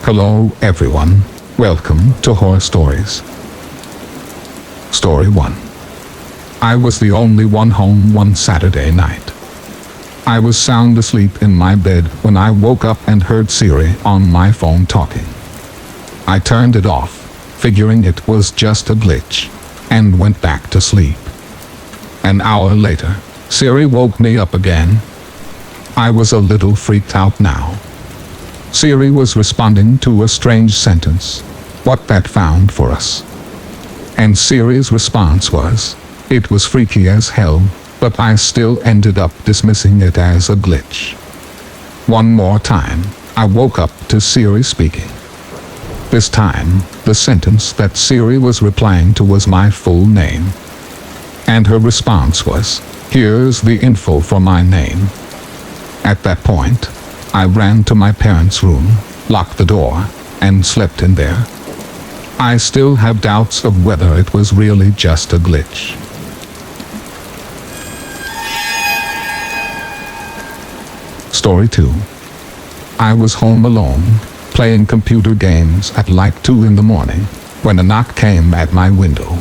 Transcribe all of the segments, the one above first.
Hello everyone, welcome to Horror Stories. Story 1. I was the only one home one Saturday night. I was sound asleep in my bed when I woke up and heard Siri on my phone talking. I turned it off, figuring it was just a glitch, and went back to sleep. An hour later, Siri woke me up again. I was a little freaked out now. Siri was responding to a strange sentence, "What that found for us?" And Siri's response was, "It was freaky as hell, but I still ended up dismissing it as a glitch." One more time, I woke up to Siri speaking. This time, the sentence that Siri was replying to was my full name. And her response was, "Here's the info for my name." At that point, I ran to my parents' room, locked the door, and slept in there. I still have doubts of whether it was really just a glitch. Story 2. I was home alone, playing computer games at like 2 in the morning, when a knock came at my window.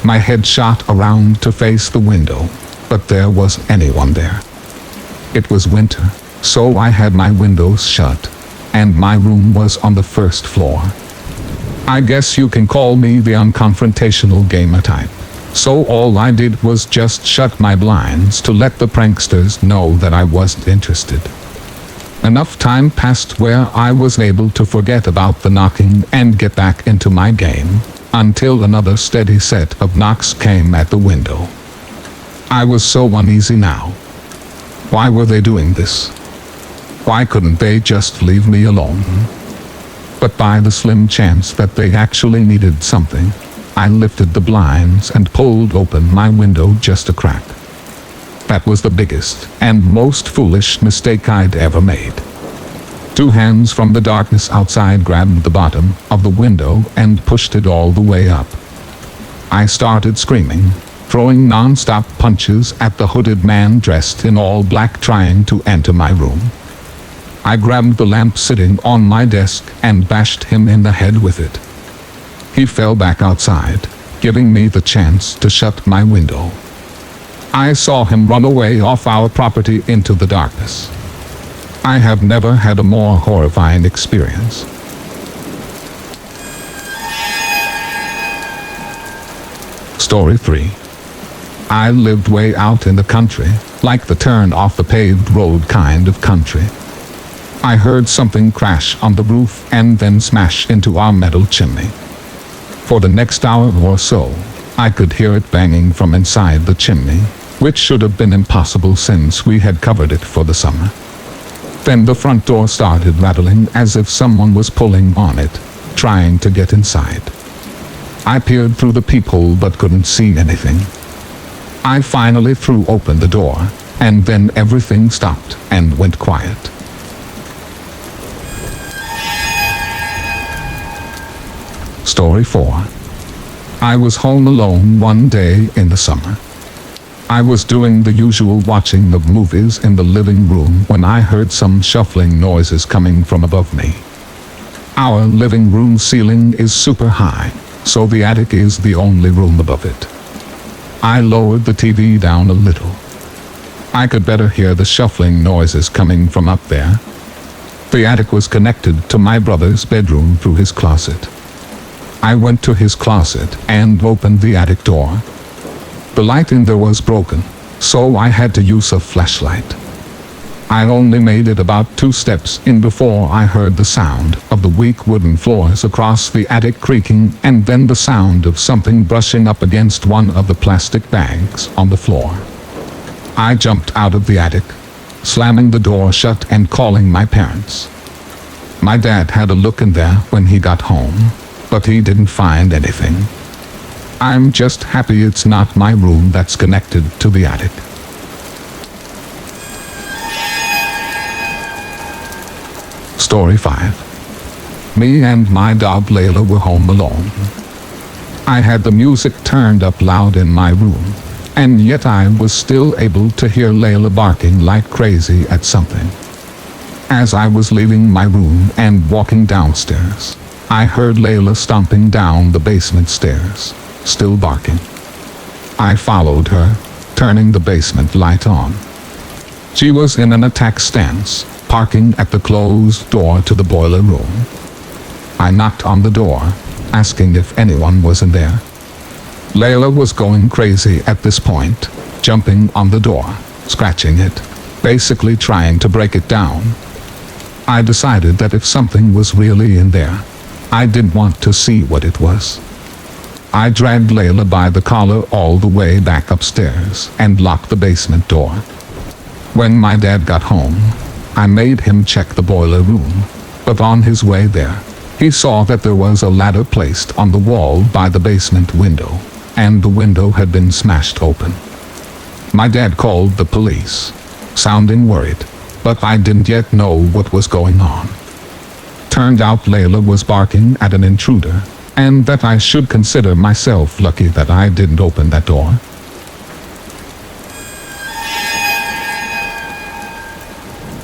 My head shot around to face the window, but there wasn't anyone there. It was winter, so I had my windows shut, and my room was on the first floor. I guess you can call me the unconfrontational gamer type. So all I did was just shut my blinds to let the pranksters know that I wasn't interested. Enough time passed where I was able to forget about the knocking and get back into my game, until another steady set of knocks came at the window. I was so uneasy now. Why were they doing this? Why couldn't they just leave me alone? But by the slim chance that they actually needed something, I lifted the blinds and pulled open my window just a crack. That was the biggest and most foolish mistake I'd ever made. 2 hands from the darkness outside grabbed the bottom of the window and pushed it all the way up. I started screaming, throwing non-stop punches at the hooded man dressed in all black trying to enter my room. I grabbed the lamp sitting on my desk and bashed him in the head with it. He fell back outside, giving me the chance to shut my window. I saw him run away off our property into the darkness. I have never had a more horrifying experience. Story 3. I lived way out in the country, like the turn off the paved road kind of country. I heard something crash on the roof and then smash into our metal chimney. For the next hour or so, I could hear it banging from inside the chimney, which should have been impossible since we had covered it for the summer. Then the front door started rattling as if someone was pulling on it, trying to get inside. I peered through the peephole but couldn't see anything. I finally threw open the door, and then everything stopped and went quiet. Story 4. I was home alone one day in the summer. I was doing the usual watching of movies in the living room when I heard some shuffling noises coming from above me. Our living room ceiling is super high, so the attic is the only room above it. I lowered the TV down a little. I could better hear the shuffling noises coming from up there. The attic was connected to my brother's bedroom through his closet. I went to his closet and opened the attic door. The light in there was broken, so I had to use a flashlight. I only made it about 2 steps in before I heard the sound of the weak wooden floors across the attic creaking and then the sound of something brushing up against one of the plastic bags on the floor. I jumped out of the attic, slamming the door shut and calling my parents. My dad had a look in there when he got home, but he didn't find anything. I'm just happy it's not my room that's connected to the attic. Story 5. Me and my dog Layla were home alone. I had the music turned up loud in my room, and yet I was still able to hear Layla barking like crazy at something. As I was leaving my room and walking downstairs, I heard Layla stomping down the basement stairs, still barking. I followed her, turning the basement light on. She was in an attack stance, parking at the closed door to the boiler room. I knocked on the door, asking if anyone was in there. Layla was going crazy at this point, jumping on the door, scratching it, basically trying to break it down. I decided that if something was really in there, I didn't want to see what it was. I dragged Layla by the collar all the way back upstairs and locked the basement door. When my dad got home, I made him check the boiler room, but on his way there, he saw that there was a ladder placed on the wall by the basement window, and the window had been smashed open. My dad called the police, sounding worried, but I didn't yet know what was going on. Turned out Layla was barking at an intruder, and that I should consider myself lucky that I didn't open that door.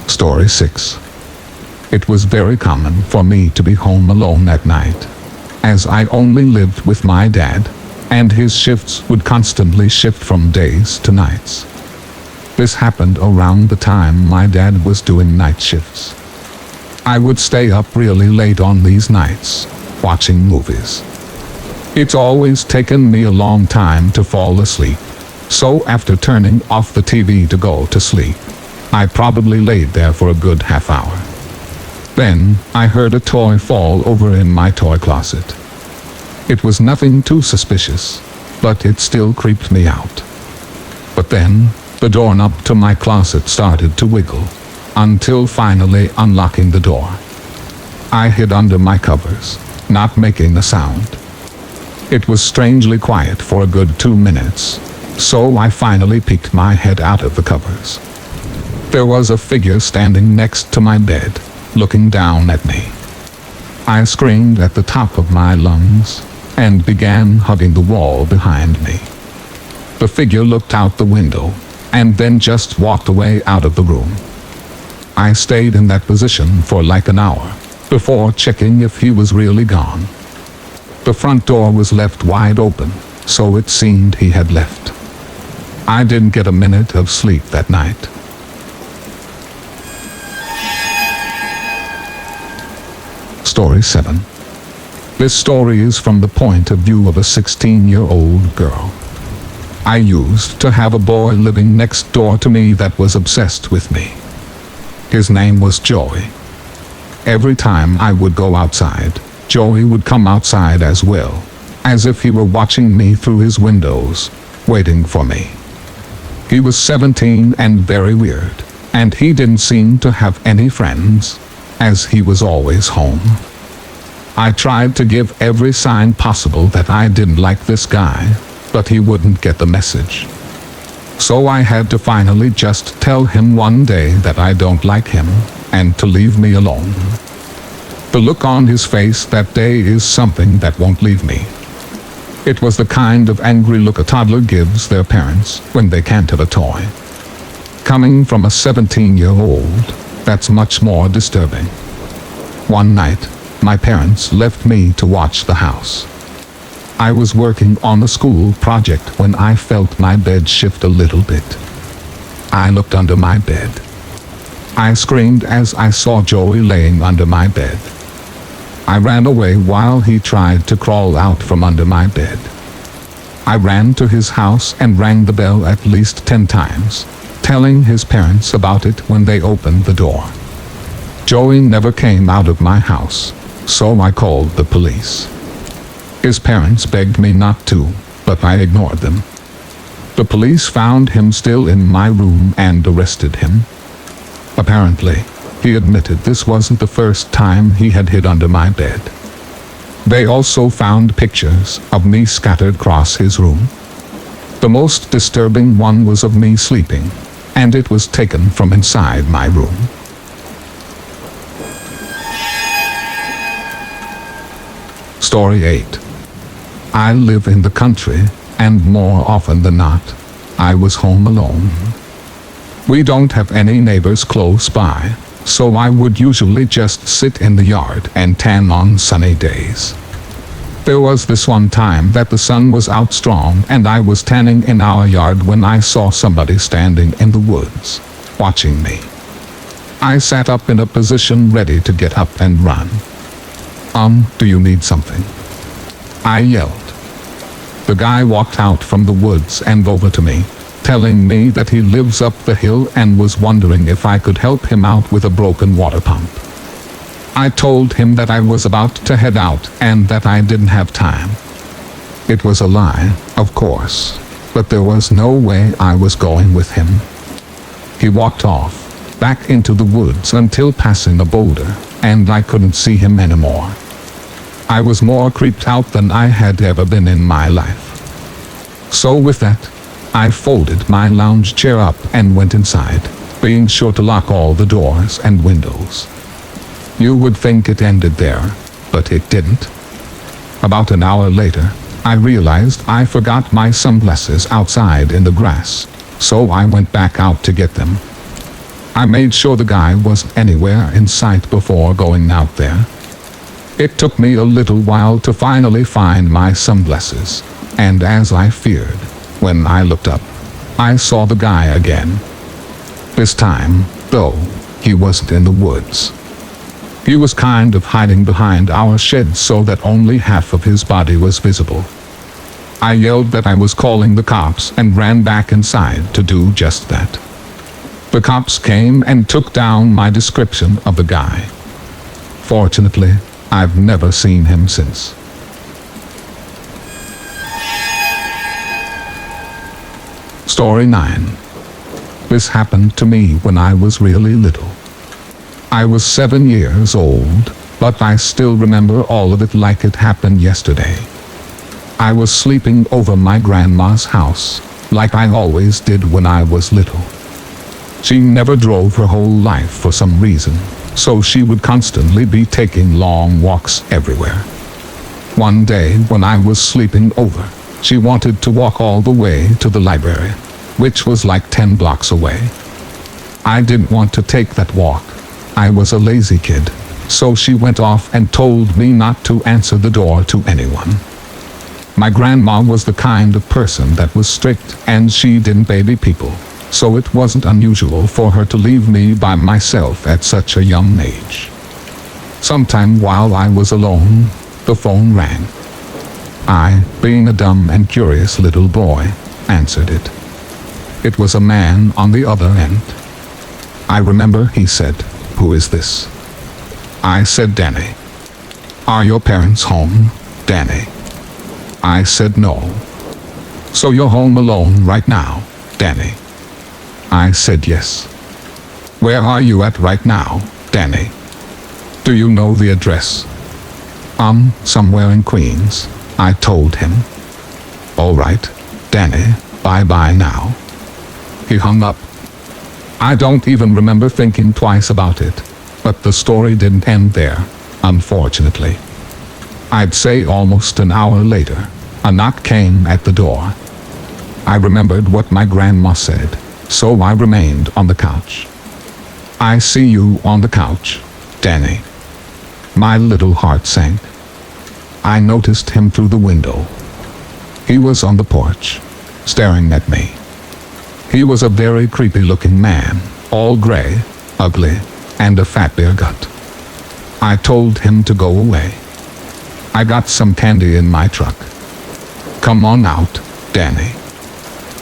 Story 6. It was very common for me to be home alone at night, as I only lived with my dad, and his shifts would constantly shift from days to nights. This happened around the time my dad was doing night shifts. I would stay up really late on these nights, watching movies. It's always taken me a long time to fall asleep, so after turning off the TV to go to sleep, I probably laid there for a good half hour. Then, I heard a toy fall over in my toy closet. It was nothing too suspicious, but it still creeped me out. But then, the doorknob to my closet started to wiggle, until finally unlocking the door. I hid under my covers, not making a sound. It was strangely quiet for a good 2 minutes, so I finally peeked my head out of the covers. There was a figure standing next to my bed, looking down at me. I screamed at the top of my lungs, and began hugging the wall behind me. The figure looked out the window, and then just walked away out of the room. I stayed in that position for like an hour, before checking if he was really gone. The front door was left wide open, so it seemed he had left. I didn't get a minute of sleep that night. Story 7. This story is from the point of view of a 16-year-old girl. I used to have a boy living next door to me that was obsessed with me. His name was Joey. Every time I would go outside, Joey would come outside as well, as if he were watching me through his windows, waiting for me. He was 17 and very weird, and he didn't seem to have any friends, as he was always home. I tried to give every sign possible that I didn't like this guy, but he wouldn't get the message. So I had to finally just tell him one day that I don't like him, and to leave me alone. The look on his face that day is something that won't leave me. It was the kind of angry look a toddler gives their parents when they can't have a toy. Coming from a 17-year-old, that's much more disturbing. One night, my parents left me to watch the house. I was working on a school project when I felt my bed shift a little bit. I looked under my bed. I screamed as I saw Joey laying under my bed. I ran away while he tried to crawl out from under my bed. I ran to his house and rang the bell at least 10 times, telling his parents about it when they opened the door. Joey never came out of my house, so I called the police. His parents begged me not to, but I ignored them. The police found him still in my room and arrested him. Apparently, he admitted this wasn't the first time he had hid under my bed. They also found pictures of me scattered across his room. The most disturbing one was of me sleeping, and it was taken from inside my room. Story 8. I live in the country, and more often than not, I was home alone. We don't have any neighbors close by, so I would usually just sit in the yard and tan on sunny days. There was this one time that the sun was out strong and I was tanning in our yard when I saw somebody standing in the woods, watching me. I sat up in a position ready to get up and run. Do you need something?" I yelled. The guy walked out from the woods and over to me, telling me that he lives up the hill and was wondering if I could help him out with a broken water pump. I told him that I was about to head out and that I didn't have time. It was a lie, of course, but there was no way I was going with him. He walked off, back into the woods until passing a boulder, and I couldn't see him anymore. I was more creeped out than I had ever been in my life. So with that, I folded my lounge chair up and went inside, being sure to lock all the doors and windows. You would think it ended there, but it didn't. About an hour later, I realized I forgot my sunglasses outside in the grass, so I went back out to get them. I made sure the guy wasn't anywhere in sight before going out there. It took me a little while to finally find my sunglasses, and as I feared, when I looked up, I saw the guy again. This time, though, he wasn't in the woods. He was kind of hiding behind our shed so that only half of his body was visible. I yelled that I was calling the cops and ran back inside to do just that. The cops came and took down my description of the guy. Fortunately, I've never seen him since. Story 9. This happened to me when I was really little. I was 7 years old, but I still remember all of it like it happened yesterday. I was sleeping over my grandma's house, like I always did when I was little. She never drove her whole life for some reason, so she would constantly be taking long walks everywhere. One day when I was sleeping over, she wanted to walk all the way to the library, which was like 10 blocks away. I didn't want to take that walk. I was a lazy kid, so she went off and told me not to answer the door to anyone. My grandma was the kind of person that was strict and she didn't baby people, so it wasn't unusual for her to leave me by myself at such a young age. Sometime while I was alone, the phone rang. I, being a dumb and curious little boy, answered it. It was a man on the other end. I remember he said, "Who is this?" I said, "Danny." "Are your parents home, Danny?" I said, "No." "So you're home alone right now, Danny?" I said, "Yes." "Where are you at right now, Danny?" "Do you know the address?" Somewhere in Queens," I told him. "All right, Danny, bye-bye now." He hung up. I don't even remember thinking twice about it, but the story didn't end there, unfortunately. I'd say almost an hour later, a knock came at the door. I remembered what my grandma said, so I remained on the couch. "I see you on the couch, Danny." My little heart sank. I noticed him through the window. He was on the porch, staring at me. He was a very creepy-looking man, all gray, ugly, and a fat bear gut. I told him to go away. "I got some candy in my truck. Come on out, Danny."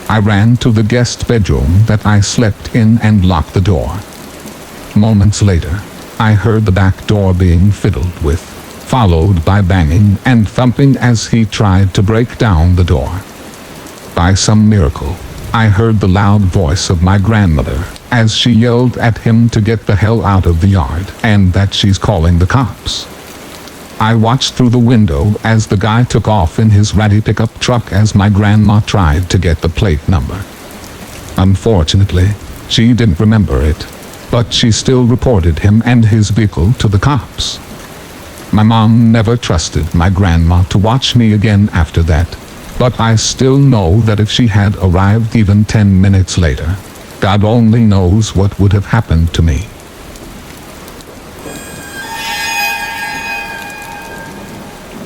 I ran to the guest bedroom that I slept in and locked the door. Moments later, I heard the back door being fiddled with, followed by banging and thumping as he tried to break down the door. By some miracle, I heard the loud voice of my grandmother as she yelled at him to get the hell out of the yard and that she's calling the cops. I watched through the window as the guy took off in his ratty pickup truck as my grandma tried to get the plate number. Unfortunately, she didn't remember it, but she still reported him and his vehicle to the cops. My mom never trusted my grandma to watch me again after that, but I still know that if she had arrived even 10 minutes later, God only knows what would have happened to me.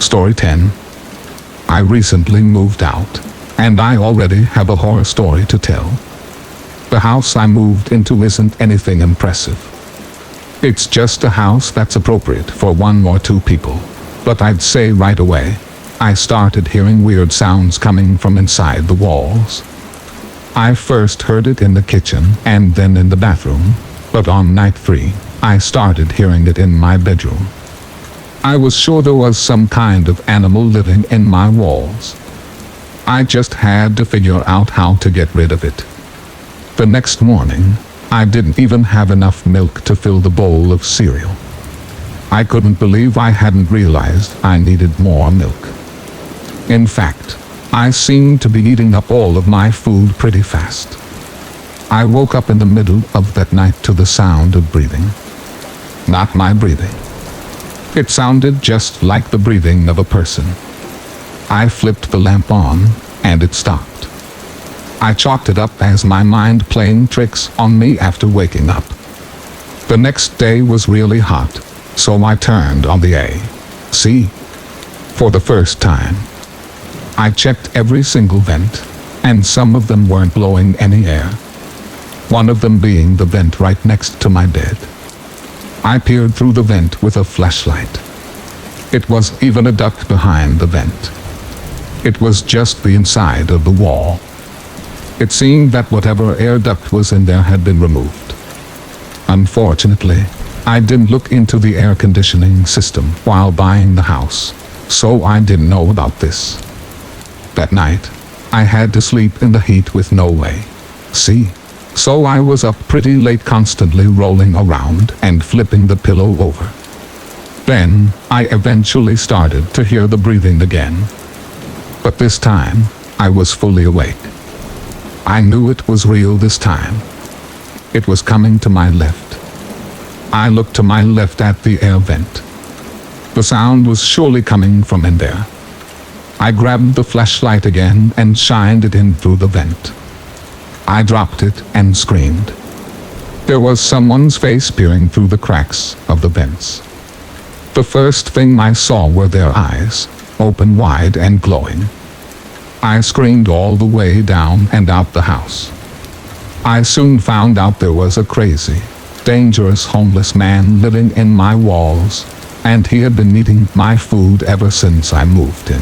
Story 10. I recently moved out, and I already have a horror story to tell. The house I moved into isn't anything impressive. It's just a house that's appropriate for 1 or 2 people. But I'd say right away, I started hearing weird sounds coming from inside the walls. I first heard it in the kitchen and then in the bathroom, but on night 3, I started hearing it in my bedroom. I was sure there was some kind of animal living in my walls. I just had to figure out how to get rid of it. The next morning, I didn't even have enough milk to fill the bowl of cereal. I couldn't believe I hadn't realized I needed more milk. In fact, I seemed to be eating up all of my food pretty fast. I woke up in the middle of that night to the sound of breathing. Not my breathing. It sounded just like the breathing of a person. I flipped the lamp on, and it stopped. I chalked it up as my mind playing tricks on me after waking up. The next day was really hot, so I turned on the AC. For the first time, I checked every single vent, and some of them weren't blowing any air. One of them being the vent right next to my bed. I peered through the vent with a flashlight. It was even a duct behind the vent. It was just the inside of the wall. It seemed that whatever air duct was in there had been removed. Unfortunately, I didn't look into the air conditioning system while buying the house, so I didn't know about this. That night, I had to sleep in the heat with no way. So I was up pretty late, constantly rolling around and flipping the pillow over. Then, I eventually started to hear the breathing again. But this time, I was fully awake. I knew it was real this time. It was coming to my left. I looked to my left at the air vent. The sound was surely coming from in there. I grabbed the flashlight again and shined it in through the vent. I dropped it and screamed. There was someone's face peering through the cracks of the vents. The first thing I saw were their eyes, open wide and glowing. I screamed all the way down and out the house. I soon found out there was a crazy, dangerous homeless man living in my walls, and he had been eating my food ever since I moved in.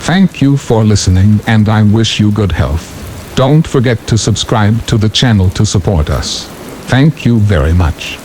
Thank you for listening, and I wish you good health. Don't forget to subscribe to the channel to support us. Thank you very much.